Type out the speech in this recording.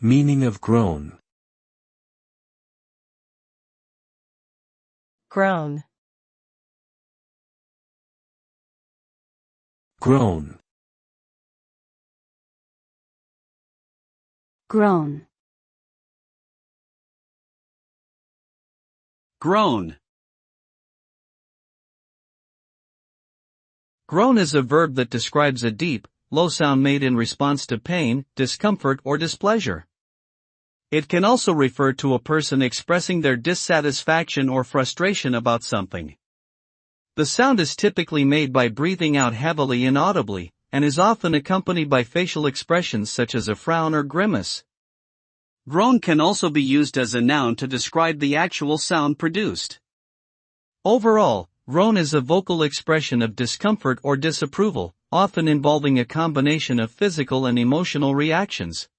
Meaning of groan. Groan. Groan. Groan. Groan. Groan is a verb that describes a deep, low sound made in response to pain, discomfort, or displeasure. It can also refer to a person expressing their dissatisfaction or frustration about something. The sound is typically made by breathing out heavily and audibly, and is often accompanied by facial expressions such as a frown or grimace. Groan can also be used as a noun to describe the actual sound produced. Overall, groan is a vocal expression of discomfort or disapproval, often involving a combination of physical and emotional reactions.